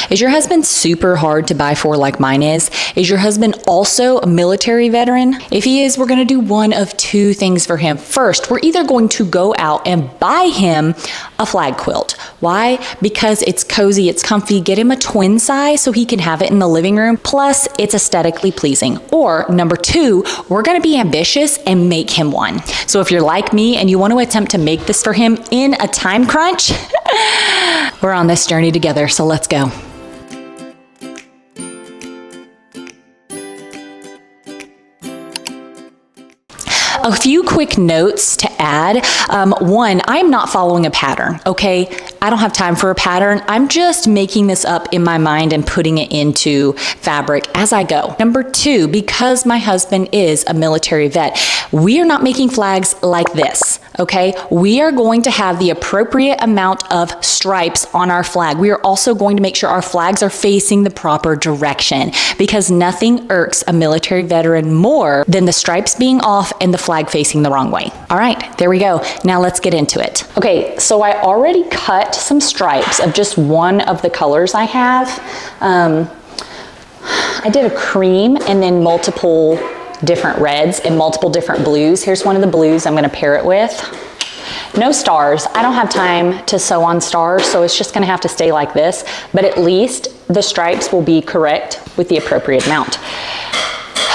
Is your husband super hard to buy for like mine is? Is your husband also a military veteran? If he is, we're gonna do one of two things for him. First, we're either going to go out and buy him a flag quilt. Why? Because it's cozy, it's comfy. Get him a twin size so he can have it in the living room. Plus, it's aesthetically pleasing. Or number two, we're gonna be ambitious and make him one. So if you're like me and you want to attempt to make this for him in a time crunch, we're on this journey together, so let's go. A few quick notes to add. One, I'm not following a pattern, okay? I don't have time for a pattern. I'm just making this up in my mind and putting it into fabric as I go. Number two, because my husband is a military vet, we are not making flags like this, okay? We are going to have the appropriate amount of stripes on our flag. We are also going to make sure our flags are facing the proper direction, because nothing irks a military veteran more than the stripes being off and the flag facing the wrong way. All right, there we go. Now let's get into it. Okay, so I already cut some stripes of just one of the colors I have. I did a cream and then multiple different reds and multiple different blues. Here's one of the blues I'm gonna pair it with. No stars. I don't have time to sew on stars, so it's just gonna have to stay like this, but at least the stripes will be correct with the appropriate amount.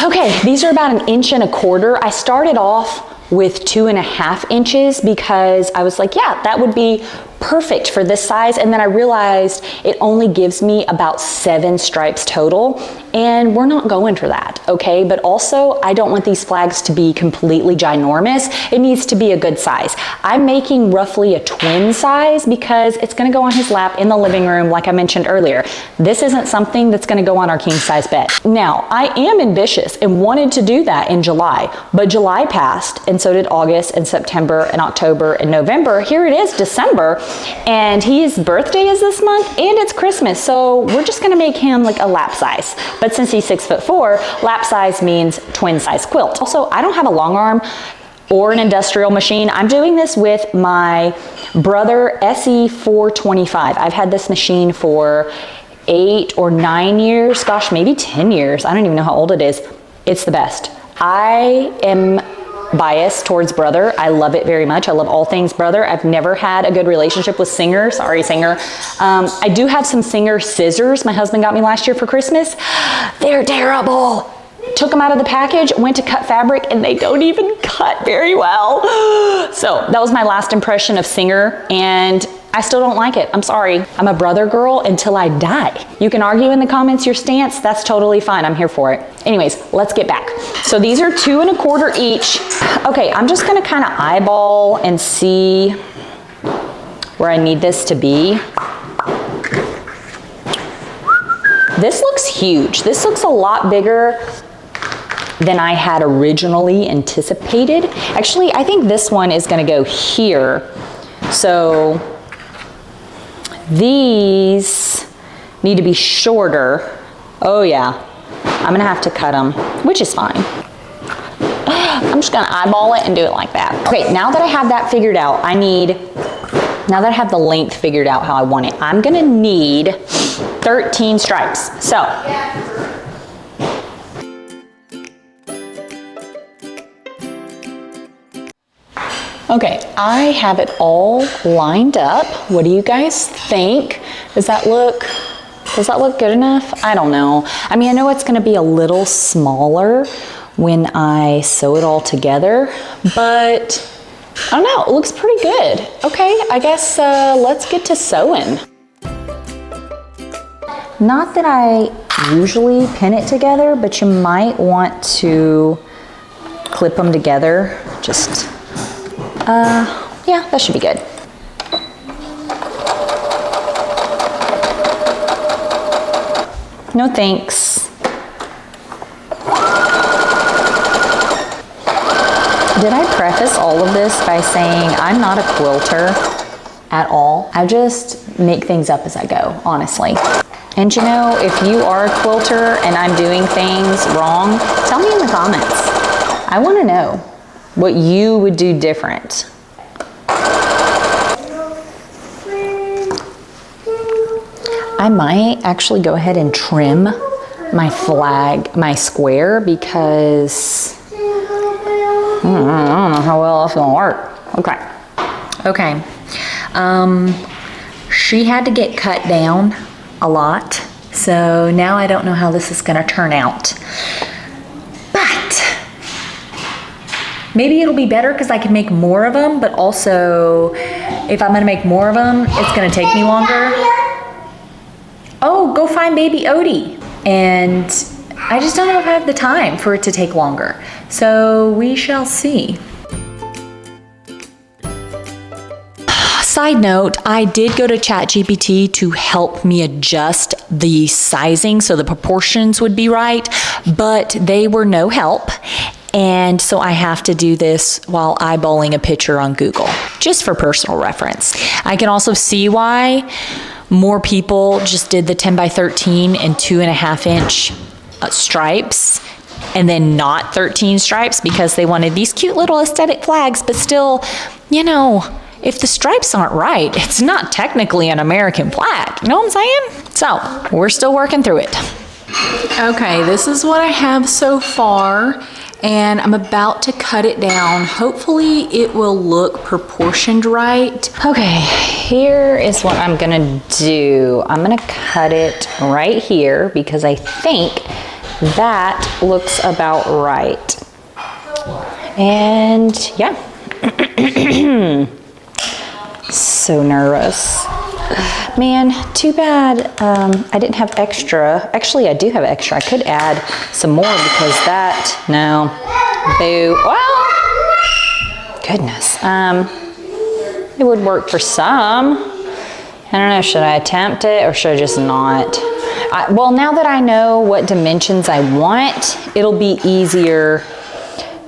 Okay, these are about 1.25 inches. I started off with 2.5 inches because I was like, yeah, that would be perfect for this size. And then I realized it only gives me about 7 stripes total, and we're not going for that, okay? But also, I don't want these flags to be completely ginormous. It needs to be a good size. I'm making roughly a twin size because it's gonna go on his lap in the living room, like I mentioned earlier. This isn't something that's gonna go on our king size bed. Now, I am ambitious and wanted to do that in July, but July passed, and so did August and September and October and November. Here it is, December, and his birthday is this month and it's Christmas, so we're just gonna make him like a lap size. But since he's 6'4", lap size means twin size quilt. Also, I don't have a long arm or an industrial machine. I'm doing this with my Brother SE425. I've had this machine for 8 or 9 years, gosh, maybe 10 years. I don't even know how old it is. It's the best. I am biased towards Brother. I love it very much. I love all things Brother. I've never had a good relationship with Singer. Sorry, Singer. I do have some Singer scissors my husband got me last year for Christmas. They're terrible. Took them out of the package, went to cut fabric, and they don't even cut very well. So that was my last impression of Singer, and I still don't like it. I'm sorry. I'm a Brother girl until I die. You can argue in the comments your stance. That's totally fine. I'm here for it. Anyways, let's get back. So these are 2.25 each. Okay, I'm just gonna kind of eyeball and see where I need this to be. This looks huge. This looks a lot bigger than I had originally anticipated. Actually, I think this one is gonna go here. So these need to be shorter. Oh yeah, I'm gonna have to cut them, which is fine. I'm just gonna eyeball it and do it like that. Okay, now that I have that figured out, now that I have the length figured out how I want it, I'm gonna need 13 stripes. So, okay, I have it all lined up. What do you guys think? Does that look good enough? I don't know. I mean, I know it's gonna be a little smaller when I sew it all together, but I don't know, it looks pretty good. Okay, I guess let's get to sewing. Not that I usually pin it together, but you might want to clip them together. Just, yeah, that should be good. No thanks. Did I preface all of this by saying I'm not a quilter at all? I just make things up as I go, honestly. And you know, if you are a quilter and I'm doing things wrong, tell me in the comments. I want to know what you would do different. I might actually go ahead and trim my square because I don't know how well it's gonna work. Okay. She had to get cut down a lot, so now I don't know how this is gonna turn out. But maybe it'll be better because I can make more of them, but also if I'm gonna make more of them, it's gonna take me longer. Oh, go find baby Odie. And I just don't know if I have the time for it to take longer. So we shall see. Side note, I did go to ChatGPT to help me adjust the sizing so the proportions would be right, but they were no help. And so I have to do this while eyeballing a picture on Google, just for personal reference. I can also see why more people just did the 10 by 13 and 2.5 inch stripes and then not 13 stripes because they wanted these cute little aesthetic flags, but still, you know, if the stripes aren't right, it's not technically an American flag. You know what I'm saying? So we're still working through it. Okay, this is what I have so far, and I'm about to cut it down. Hopefully it will look proportioned right. Okay, here is what I'm gonna do. I'm gonna cut it right here because I think that looks about right. And yeah. So nervous. Man, too bad I didn't have extra. Actually, I do have extra. I could add some more because that, no, boo. Well, goodness. It would work for some. I don't know, should I attempt it or should I just not? Well, now that I know what dimensions I want, it'll be easier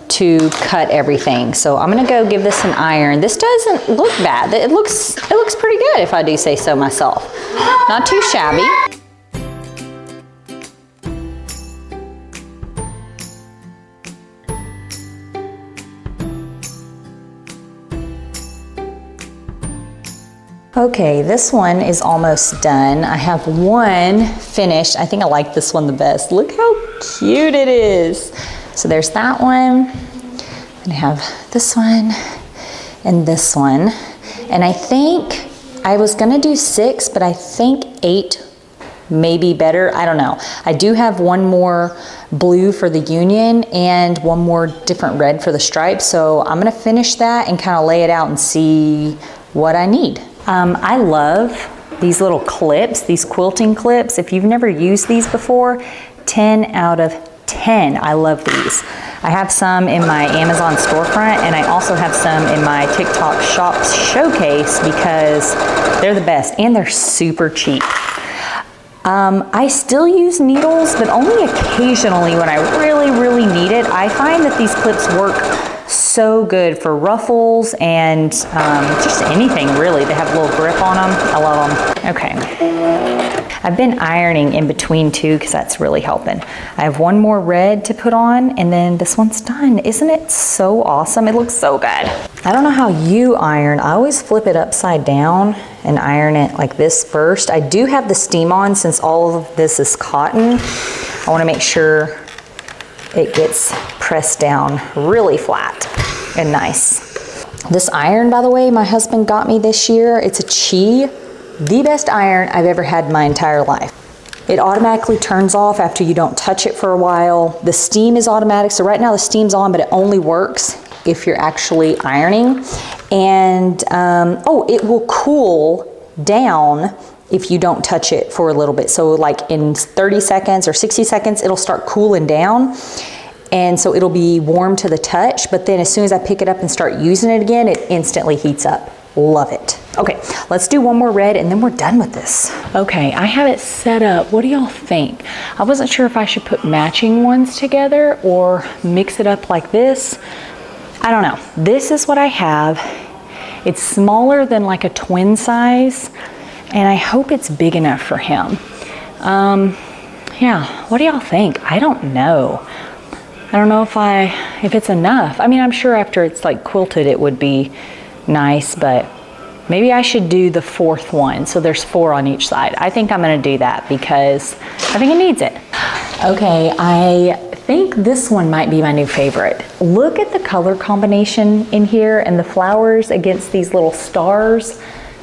to cut everything. So I'm gonna go give this an iron. This doesn't look bad. It looks pretty good if I do say so myself. Not too shabby. Okay, this one is almost done. I have one finished. I think I like this one the best. Look how cute it is. So there's that one, and I have this one and this one. And I think I was gonna do 6, but I think 8 may be better. I don't know. I do have one more blue for the union and one more different red for the stripes. So I'm gonna finish that and kind of lay it out and see what I need. I love these little clips, these quilting clips. If you've never used these before, 10 out of 10. I love these. I have some in my Amazon storefront and I also have some in my TikTok shop showcase because they're the best and they're super cheap. I still use needles, but only occasionally when I really need it. I find that these clips work so good for ruffles and just anything really. They have a little grip on them. I love them. Okay. I've been ironing in between too because that's really helping. I have one more red to put on and then this one's done. Isn't it so awesome? It looks so good. I don't know how you iron. I always flip it upside down and iron it like this first. I do have the steam on since all of this is cotton. I want to make sure it gets pressed down really flat and nice. This iron, by the way, my husband got me this year. It's a Chi, the best iron I've ever had in my entire life. It automatically turns off after you don't touch it for a while. The steam is automatic, so right now the steam's on, but it only works if you're actually ironing. And it will cool down if you don't touch it for a little bit. So like in 30 seconds or 60 seconds, it'll start cooling down. And so it'll be warm to the touch, but then as soon as I pick it up and start using it again, it instantly heats up. Love it. Okay, let's do one more red and then we're done with this. Okay, I have it set up. What do y'all think? I wasn't sure if I should put matching ones together or mix it up like this. I don't know. This is what I have. It's smaller than like a twin size, and I hope it's big enough for him. Yeah, what do y'all think? I don't know. I don't know if it's enough. I mean, I'm sure after it's like quilted, it would be nice, but Maybe I should do the 4th one, so there's 4 on each side. I think I'm gonna do that because I think it needs it. Okay, I think this one might be my new favorite. Look at the color combination in here and the flowers against these little stars.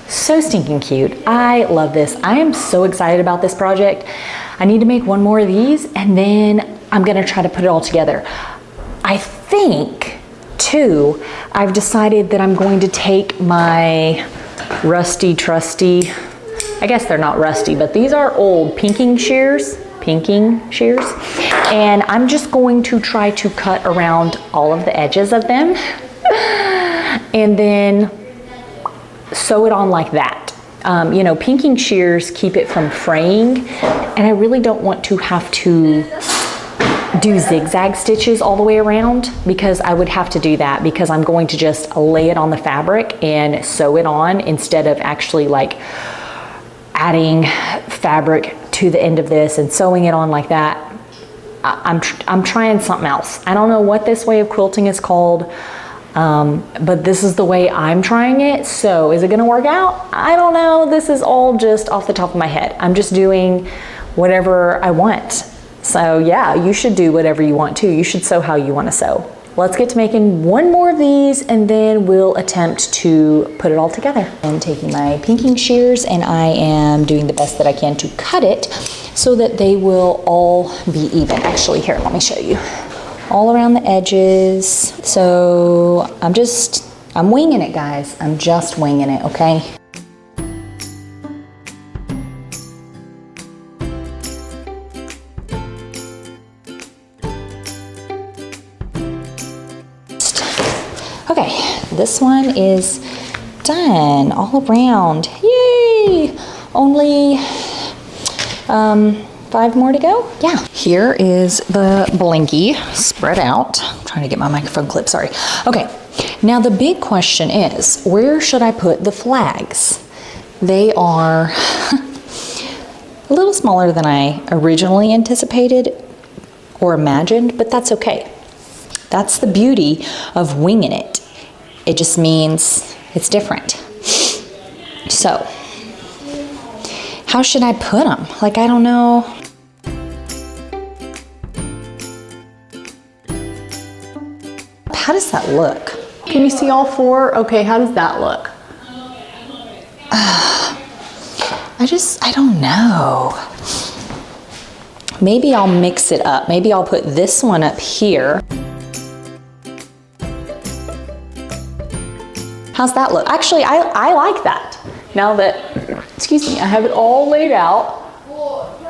So stinking cute. I love this. I am so excited about this project. I need to make one more of these and then I'm gonna try to put it all together. I think, too, I've decided that I'm going to take my rusty, trusty, I guess they're not rusty, but these are old pinking shears, and I'm just going to try to cut around all of the edges of them and then sew it on like that. You know, pinking shears keep it from fraying, and I really don't want to have to do zigzag stitches all the way around, because I would have to do that because I'm going to just lay it on the fabric and sew it on instead of actually like adding fabric to the end of this and sewing it on like that. I'm trying something else. I don't know what this way of quilting is called, but this is the way I'm trying it. So is it gonna work out? I don't know. This is all just off the top of my head. I'm just doing whatever I want. So yeah, you should do whatever you want to. You should sew how you want to sew. Let's get to making one more of these and then we'll attempt to put it all together. I'm taking my pinking shears and I am doing the best that I can to cut it so that they will all be even. Actually, here, let me show you. All around the edges. So I'm winging it, guys. I'm just winging it, okay? Okay, this one is done all around. Yay! Only 5 more to go? Yeah. Here is the blankie spread out. I'm trying to get my microphone clip, sorry. Okay, now the big question is, where should I put the flags? They are a little smaller than I originally anticipated or imagined, but that's okay. That's the beauty of winging it. It just means it's different. So, how should I put them? Like, I don't know. How does that look? Can you see all 4? Okay, how does that look? I don't know. Maybe I'll mix it up. Maybe I'll put this one up here. How's that look? Actually, I like that. Now that, excuse me, I have it all laid out,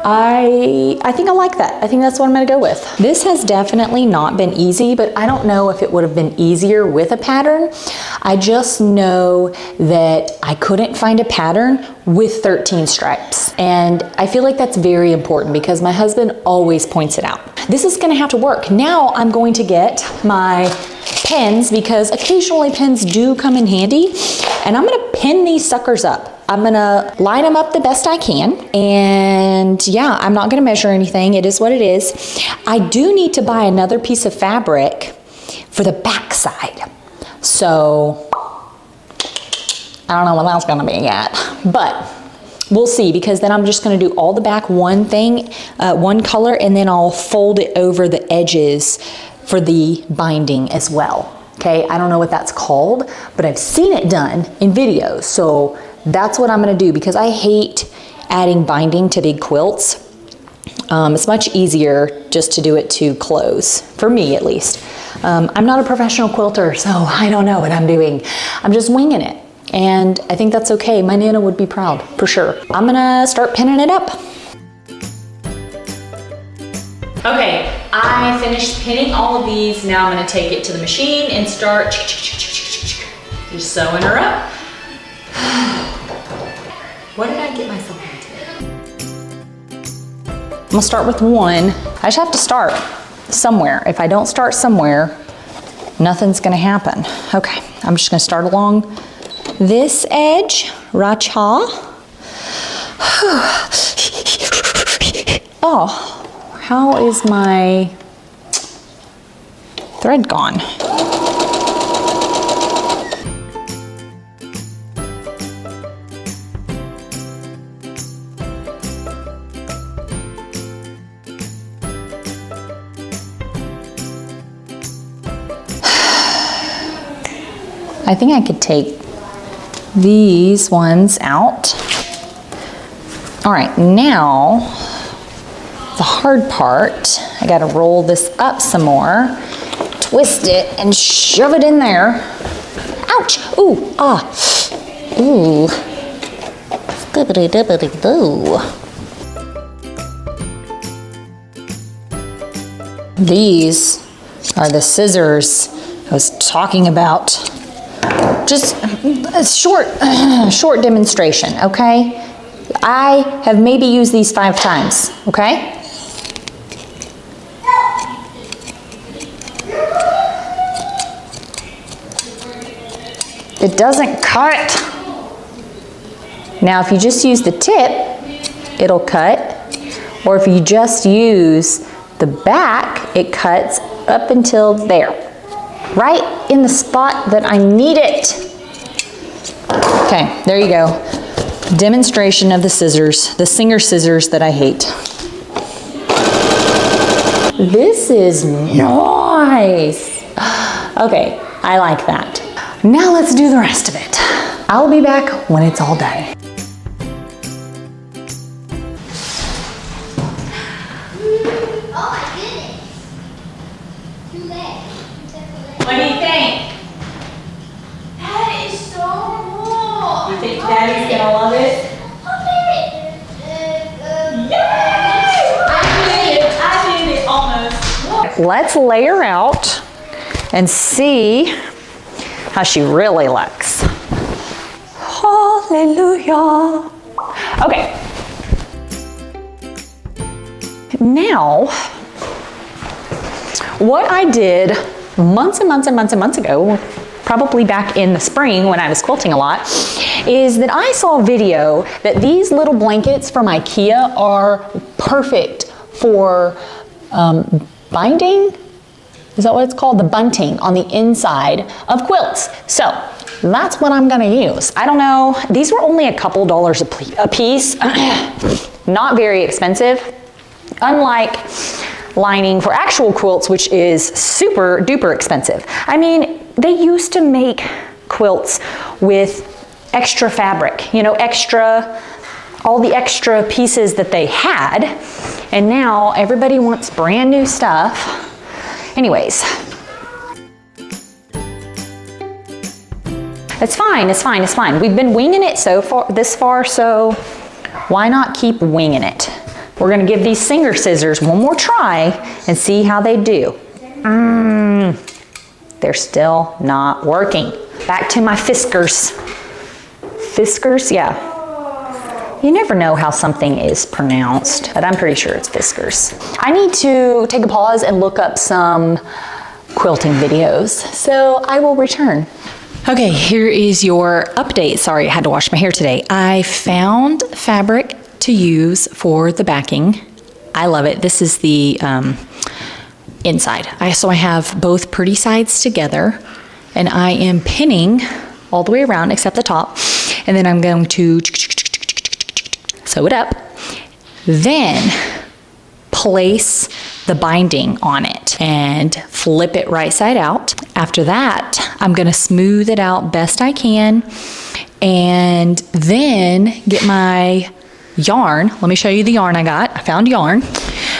I think I like that. I think that's what I'm gonna go with. This has definitely not been easy, but I don't know if it would have been easier with a pattern. I just know that I couldn't find a pattern with 13 stripes. And I feel like that's very important because my husband always points it out. This is gonna have to work. Now I'm going to get my pins because occasionally pins do come in handy, and I'm gonna pin these suckers up. I'm gonna line them up the best I can, and yeah, I'm not gonna measure anything. It is what it is. I do need to buy another piece of fabric for the back side. So I don't know what that's gonna be yet, but we'll see, because then I'm just gonna do all the back one thing, one color, and then I'll fold it over the edges for the binding as well. Okay, I don't know what that's called, but I've seen it done in videos. So that's what I'm gonna do, because I hate adding binding to big quilts. It's much easier just to do it to clothes, for me at least. I'm not a professional quilter, so I don't know what I'm doing. I'm just winging it, and I think that's okay. My Nana would be proud, for sure. I'm gonna start pinning it up. Okay, I finished pinning all of these. Now I'm gonna take it to the machine and start just sewing her up. What did I get myself into? I'm gonna start with one. I just have to start somewhere. If I don't start somewhere, nothing's gonna happen. Okay, I'm just gonna start along this edge, Racha. Oh. How is my thread gone? I think I could take these ones out. All right, now the hard part, I gotta roll this up some more, twist it and shove it in there. Ouch, ooh, ah, ooh. Skibbity-dibbity-doo. These are the scissors I was talking about. Just a short demonstration, okay? I have maybe used these 5 times, okay? It doesn't cut. Now, if you just use the tip, it'll cut. Or if you just use the back, it cuts up until there. Right in the spot that I need it. Okay, there you go. Demonstration of the scissors, the Singer scissors that I hate. This is nice. Okay, I like that. Now let's do the rest of it. I'll be back when it's all done. Oh my goodness. 2 legs. What do you think? That is so cool. You think Daddy's gonna love it? I did it almost. Let's lay her out and see how she really looks. Hallelujah. Okay. Now, what I did months and months and months and months ago, probably back in the spring when I was quilting a lot, is that I saw a video that these little blankets from IKEA are perfect for binding. Is that what it's called? The bunting on the inside of quilts. So that's what I'm gonna use. I don't know, these were only a couple dollars a piece, not very expensive. Unlike lining for actual quilts, which is super duper expensive. I mean, they used to make quilts with extra fabric, you know, all the extra pieces that they had, and now everybody wants brand new stuff. Anyways, it's fine, it's fine, it's fine. We've been winging it this far, so why not keep winging it? We're gonna give these Singer scissors one more try and see how they do. They're still not working. Back to my Fiskars. Fiskars, yeah. You never know how something is pronounced, but I'm pretty sure it's Fiskars. I need to take a pause and look up some quilting videos, so I will return. Okay, here is your update. Sorry, I had to wash my hair today. I found fabric to use for the backing. I love it. This is the inside. So I have both pretty sides together, and I am pinning all the way around except the top, and then I'm going to sew it up, then place the binding on it and flip it right side out. After that, I'm gonna smooth it out best I can, and then get my yarn. Let me show you the yarn I got. I found yarn.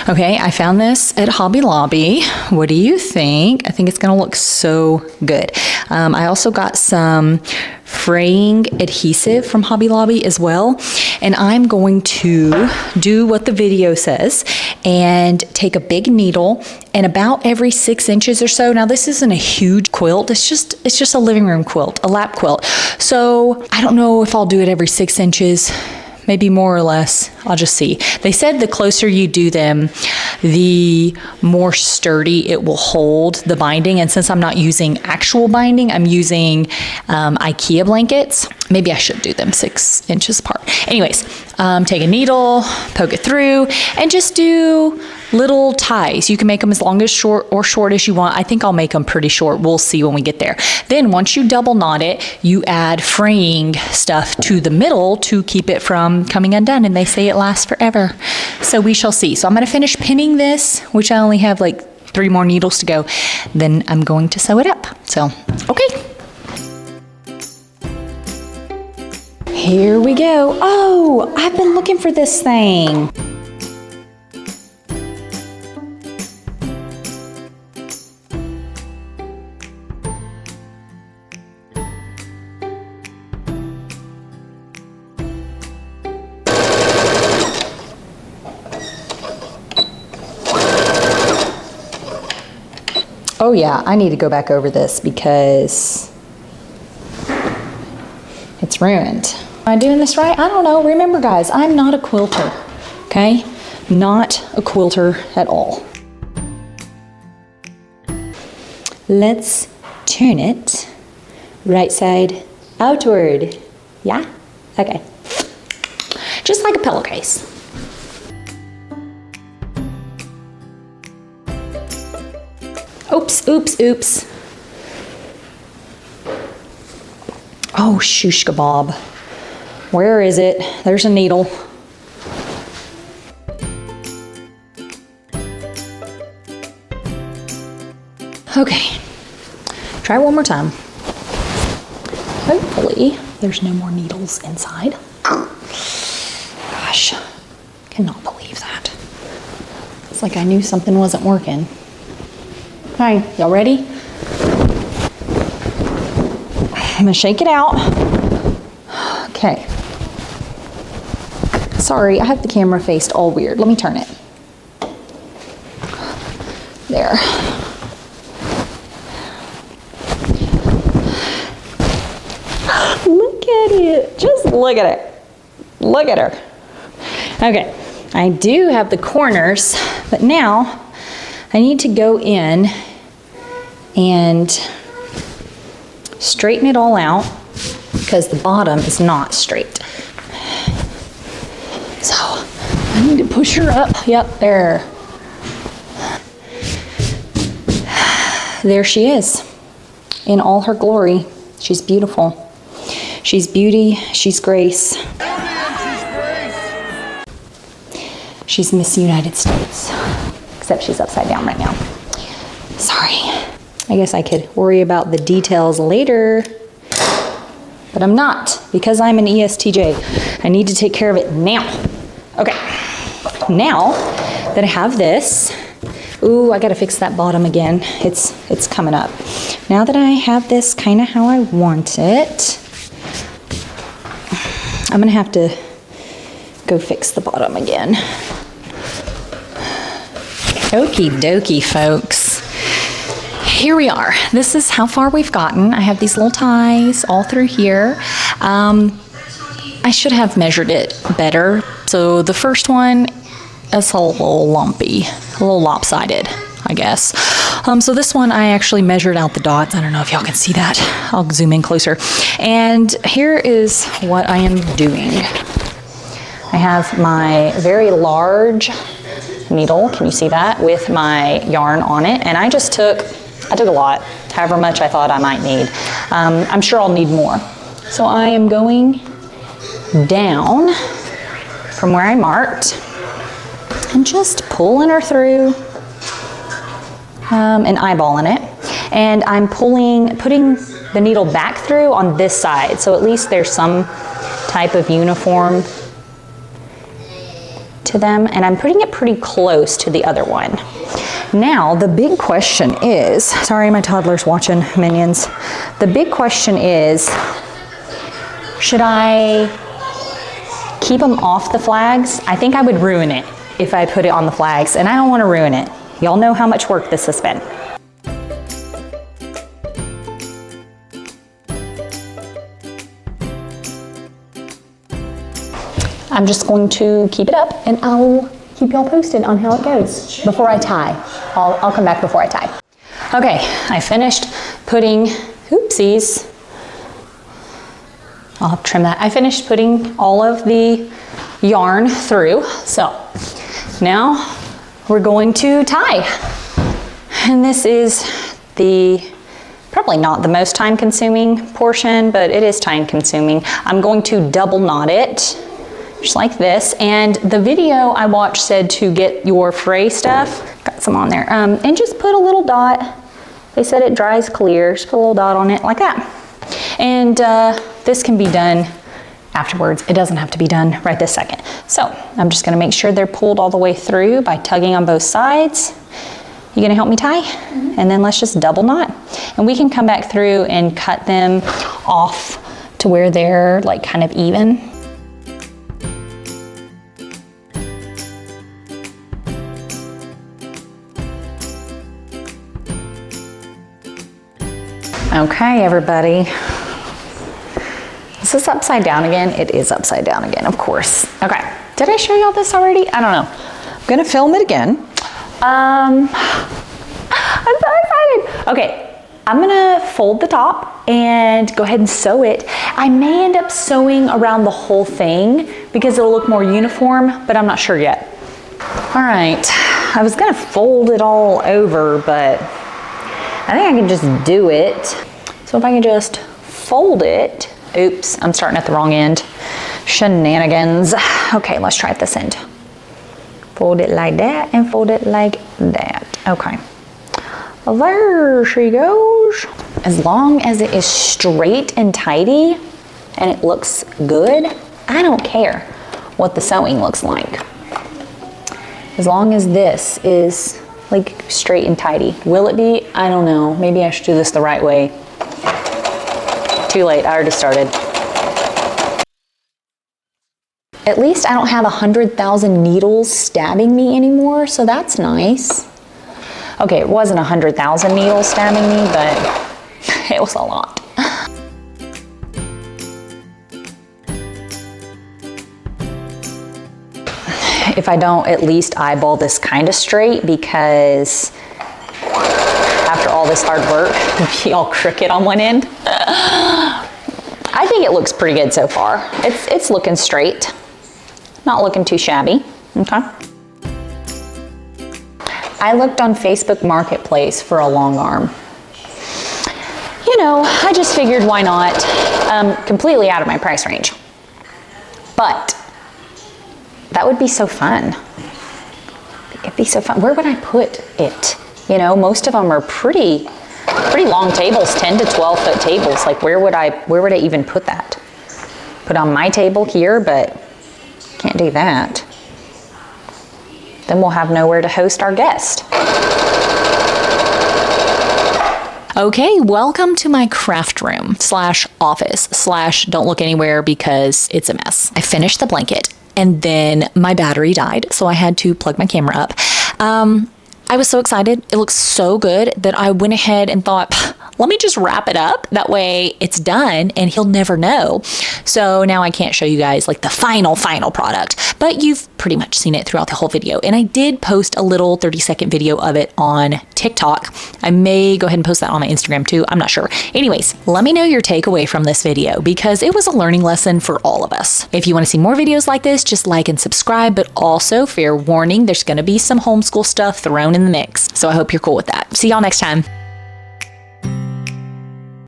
Okay, I found this at Hobby Lobby. What do you think? I think it's gonna look so good. I also got some fraying adhesive from Hobby Lobby as well. And I'm going to do what the video says and take a big needle, and about every 6 inches or so. Now this isn't a huge quilt. It's just a living room quilt, a lap quilt. So I don't know if I'll do it every 6 inches. Maybe more or less, I'll just see. They said the closer you do them, the more sturdy it will hold the binding. And since I'm not using actual binding, I'm using IKEA blankets. Maybe I should do them 6 inches apart. Anyways, take a needle, poke it through, and just do little ties. You can make them as long as short as you want. I think I'll make them pretty short. We'll see when we get there. Then once you double knot it, you add fraying stuff to the middle to keep it from coming undone, and they say it lasts forever. So we shall see. So I'm gonna finish pinning this, which I only have like 3 more needles to go. Then I'm going to sew it up. So, okay. Here we go. Oh, I've been looking for this thing. Oh yeah, I need to go back over this because it's ruined. Am I doing this right? I don't know. Remember guys, I'm not a quilter, okay? Not a quilter at all. Let's turn it right side outward. Yeah? Okay. Just like a pillowcase. Oops, oops, oops. Oh, shoosh kebab. Where is it? There's a needle. Okay, try one more time. Hopefully, there's no more needles inside. Gosh, cannot believe that. It's like I knew something wasn't working. Hi, y'all ready? I'm gonna shake it out. Okay. Sorry, I have the camera faced all weird. Let me turn it. There. Look at it. Just look at it. Look at her. Okay, I do have the corners, but now I need to go in and straighten it all out because the bottom is not straight. So I need to push her up. Yep, there. There she is in all her glory. She's beautiful. She's beauty, she's grace. She's Miss United States, except she's upside down right now. Sorry. I guess I could worry about the details later, but I'm not because I'm an ESTJ. I need to take care of it now. Okay, now that I have this, ooh, I gotta fix that bottom again. It's coming up. Now that I have this kind of how I want it, I'm gonna have to go fix the bottom again. Okie dokie, folks. Here we are. This is how far we've gotten. I have these little ties all through here. I should have measured it better. So the first one is a little lumpy, a little lopsided, I guess. So this one I actually measured out the dots. I don't know if y'all can see that. I'll zoom in closer. And here is what I am doing. I have my very large needle, can you see that, with my yarn on it, and I took a lot, however much I thought I might need. I'm sure I'll need more. So I am going down from where I marked and just pulling her through and eyeballing it. And I'm putting the needle back through on this side, so at least there's some type of uniform to them, and I'm putting it pretty close to the other one. Now, the big question is, sorry, my toddler's watching Minions. The big question is, should I keep them off the flags? I think I would ruin it if I put it on the flags, and I don't want to ruin it. Y'all know how much work this has been. I'm just going to keep it up, and I'll keep y'all posted on how it goes before I tie. I'll come back before I tie. Okay, I finished putting, oopsies. I'll have to trim that. I finished putting all of the yarn through. So now we're going to tie. And this is probably not the most time consuming portion, but it is time consuming. I'm going to double knot it, just like this. And the video I watched said to get your fray stuff, got some on there, and just put a little dot. They said it dries clear, just put a little dot on it like that. And this can be done afterwards. It doesn't have to be done right this second. So I'm just gonna make sure they're pulled all the way through by tugging on both sides. You gonna help me tie? And then let's just double knot. And we can come back through and cut them off to where they're like kind of even. Okay, everybody. Is this upside down again? It is upside down again, of course. Okay, did I show y'all this already? I don't know. I'm gonna film it again. I'm so excited. Okay, I'm gonna fold the top and go ahead and sew it. I may end up sewing around the whole thing because it'll look more uniform, but I'm not sure yet. All right, I was gonna fold it all over, but I think I can just do it. So if I can just fold it. Oops, I'm starting at the wrong end. Shenanigans. Okay, let's try it this end. Fold it like that and fold it like that. Okay. There she goes. As long as it is straight and tidy and it looks good, I don't care what the sewing looks like. As long as this is like straight and tidy. Will it be? I don't know. Maybe I should do this the right way. Too late, I already started. At least I don't have 100,000 needles stabbing me anymore, so that's nice. Okay, it wasn't 100,000 needles stabbing me, but it was a lot. If I don't at least eyeball this kind of straight, because after all this hard work, it'd be all crooked on one end. I think it looks pretty good so far. It's looking straight. Not looking too shabby, okay? I looked on Facebook Marketplace for a long arm. You know, I just figured why not? Completely out of my price range. But that would be so fun. It'd be so fun. Where would I put it? You know, most of them are pretty long tables, 10 to 12 foot tables. Like where would I even put that? Put on my table here, but can't do that. Then we'll have nowhere to host our guest. Okay, welcome to my craft room / office / don't look anywhere because it's a mess. I finished the blanket and then my battery died, so I had to plug my camera up. I was so excited. It looks so good that I went ahead and thought, let me just wrap it up. That way it's done and he'll never know. So now I can't show you guys like the final product, but you've pretty much seen it throughout the whole video. And I did post a little 30-second video of it on TikTok. I may go ahead and post that on my Instagram too. I'm not sure. Anyways, let me know your takeaway from this video because it was a learning lesson for all of us. If you want to see more videos like this, just like and subscribe, but also fair warning, there's going to be some homeschool stuff thrown in the mix. So I hope you're cool with that. See y'all next time.